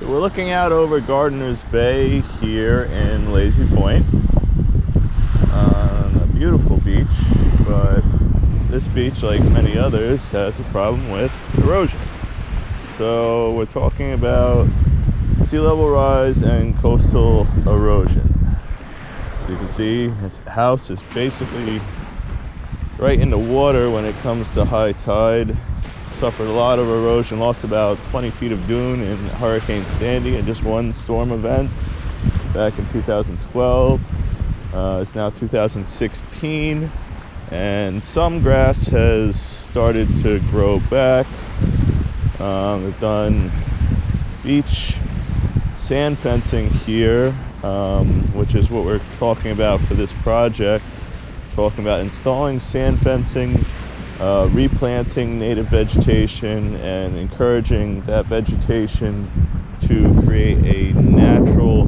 So we're looking out over Gardiners Bay here in Lazy Point on a beautiful beach, but this beach, like many others, has a problem with erosion. So we're talking about sea level rise and coastal erosion. So you can see this house is basically right in the water when it comes to high tide. Suffered a lot of erosion, lost about 20 feet of dune in Hurricane Sandy in just one storm event back in 2012. It's now 2016, and some grass has started to grow back. We've done beach sand fencing here, which is what we're talking about for this project. Talking about installing sand fencing, replanting native vegetation, and encouraging that vegetation to create a natural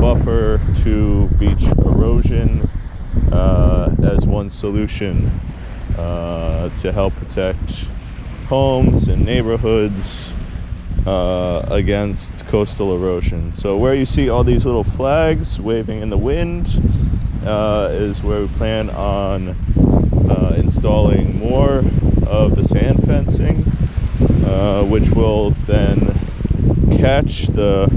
buffer to beach erosion as one solution to help protect homes and neighborhoods against coastal erosion. So where you see all these little flags waving in the wind is where we plan on installing more of the sand fencing, which will then catch the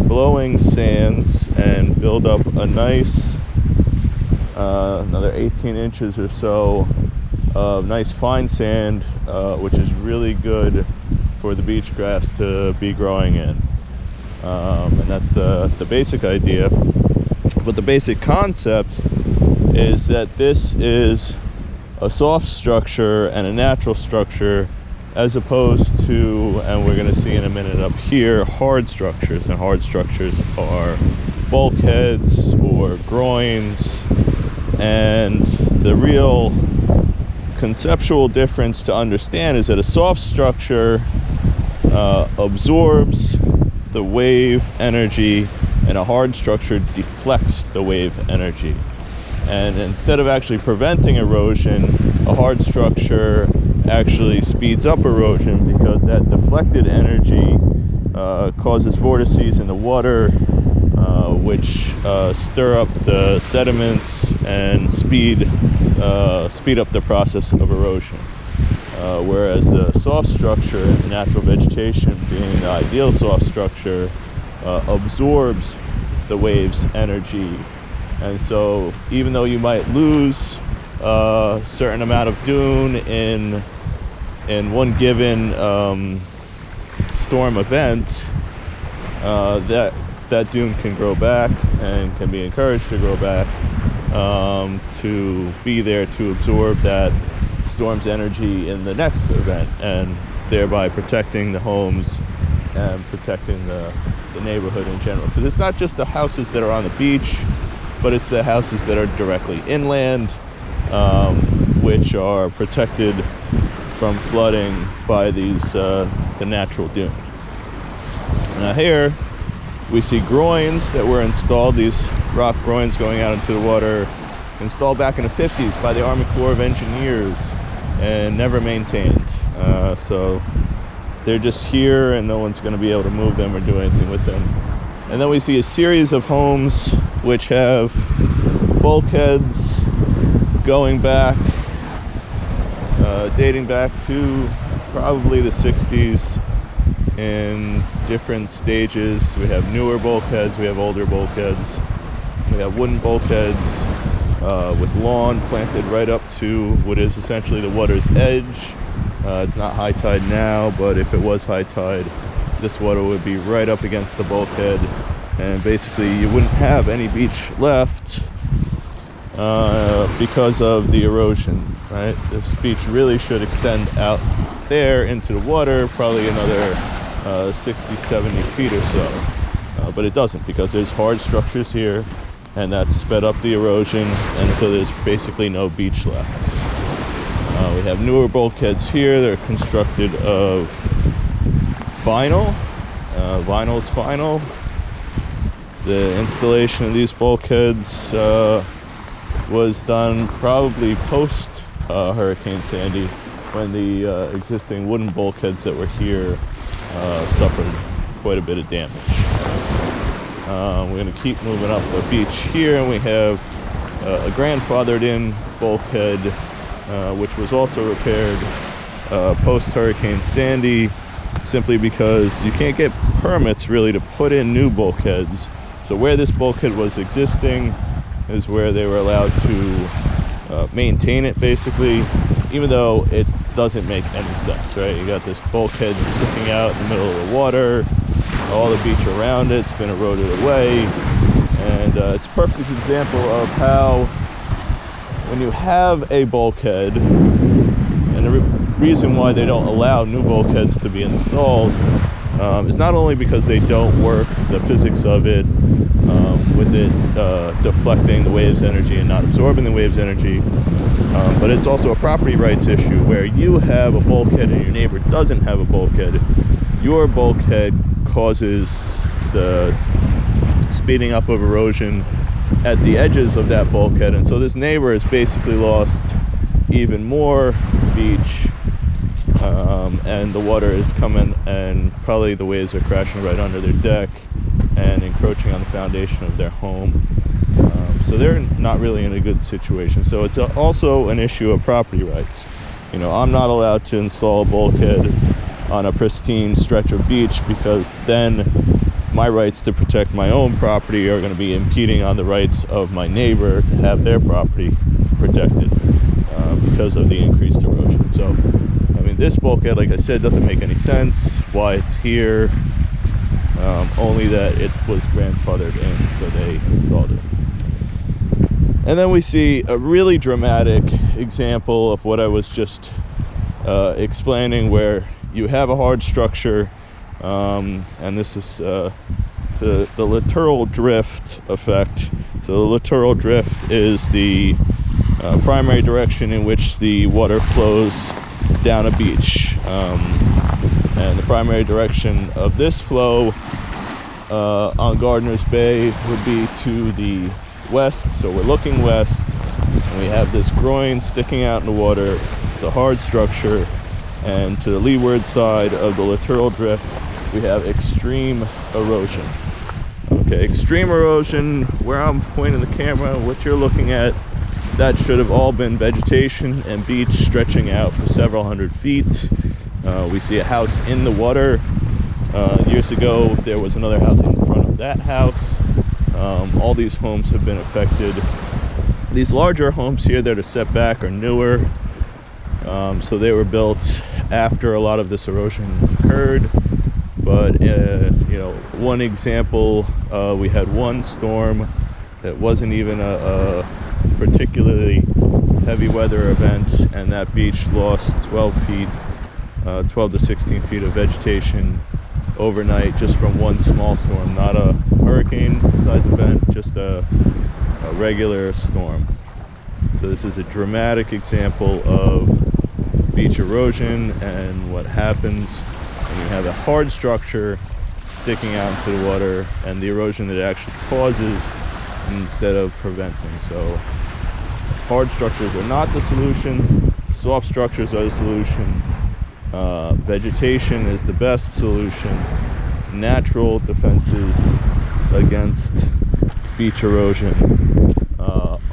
blowing sands and build up a nice another 18 inches or so of nice fine sand, which is really good for the beach grass to be growing in. And that's the basic idea. But the basic concept is that this is a soft structure and a natural structure, as opposed to, and we're going to see in a minute up here, hard structures. And hard structures are bulkheads or groins. And the real conceptual difference to understand is that a soft structure absorbs the wave energy, and a hard structure deflects the wave energy. And instead of actually preventing erosion, a hard structure actually speeds up erosion, because that deflected energy causes vortices in the water, which stir up the sediments and speed up the process of erosion. Whereas the soft structure, natural vegetation being the ideal soft structure, absorbs the wave's energy. And so even though you might lose a certain amount of dune in one given storm event, that dune can grow back and can be encouraged to grow back, to be there to absorb that storm's energy in the next event, and thereby protecting the homes and protecting the neighborhood in general. Because it's not just the houses that are on the beach, but it's the houses that are directly inland, which are protected from flooding by the natural dune. Now here we see groins that were installed, these rock groins going out into the water, installed back in the 50s by the Army Corps of Engineers and never maintained. So they're just here and no one's going to be able to move them or do anything with them. And then we see a series of homes which have bulkheads going back, dating back to probably the 60s in different stages. We have newer bulkheads, we have older bulkheads, we have wooden bulkheads with lawn planted right up to what is essentially the water's edge. It's not high tide now, but if it was high tide, this water would be right up against the bulkhead, and basically you wouldn't have any beach left because of the erosion, right? This beach really should extend out there into the water, probably another 60, 70 feet or so. But it doesn't, because there's hard structures here, and that's sped up the erosion, and so there's basically no beach left. We have newer bulkheads here. They're constructed of vinyl. Vinyl's vinyl. The installation of these bulkheads was done probably post Hurricane Sandy, when the existing wooden bulkheads that were here suffered quite a bit of damage. We're going to keep moving up the beach here, and we have a grandfathered in bulkhead, which was also repaired post Hurricane Sandy, simply because you can't get permits really to put in new bulkheads. So where this bulkhead was existing is where they were allowed to maintain it, basically, even though it doesn't make any sense, right? You got this bulkhead sticking out in the middle of the water, all the beach around it's been eroded away, and it's a perfect example of how when you have a bulkhead, and the reason why they don't allow new bulkheads to be installed is not only because they don't work, the physics of it, with it deflecting the waves energy and not absorbing the waves energy, but it's also a property rights issue where you have a bulkhead and your neighbor doesn't have a bulkhead. Your bulkhead causes the speeding up of erosion at the edges of that bulkhead, and so this neighbor has basically lost even more beach, and the water is coming, and probably the waves are crashing right under their deck and encroaching on the foundation of their home. So they're not really in a good situation. So it's also an issue of property rights. You know, I'm not allowed to install a bulkhead on a pristine stretch of beach, because then my rights to protect my own property are going to be impeding on the rights of my neighbor to have their property protected because of the increased erosion. So, I mean, this bulkhead, like I said, doesn't make any sense why it's here, only that it was grandfathered in, so they installed it. And then we see a really dramatic example of what I was just explaining, where you have a hard structure, and this is the littoral drift effect. So the littoral drift is the primary direction in which the water flows down a beach, and the primary direction of this flow on Gardiners Bay would be to the west. So we're looking west, and we have this groin sticking out in the water. It's a hard structure, and to the leeward side of the littoral drift we have extreme erosion. Okay, extreme erosion, where I'm pointing the camera, what you're looking at, that should have all been vegetation and beach stretching out for several hundred feet. We see a house in the water. Years ago there was another house in front of that house. All these homes have been affected. These larger homes here that are set back are newer, so they were built after a lot of this erosion occurred. But you know, one example, we had one storm that wasn't even a particularly heavy weather event, and that beach lost 12 to 16 feet of vegetation overnight just from one small storm, not a hurricane size event, just a regular storm. So this is a dramatic example of beach erosion and what happens when you have a hard structure sticking out into the water, and the erosion that it actually causes instead of preventing. So hard structures are not the solution, soft structures are the solution. Vegetation is the best solution. Natural defenses against beach erosion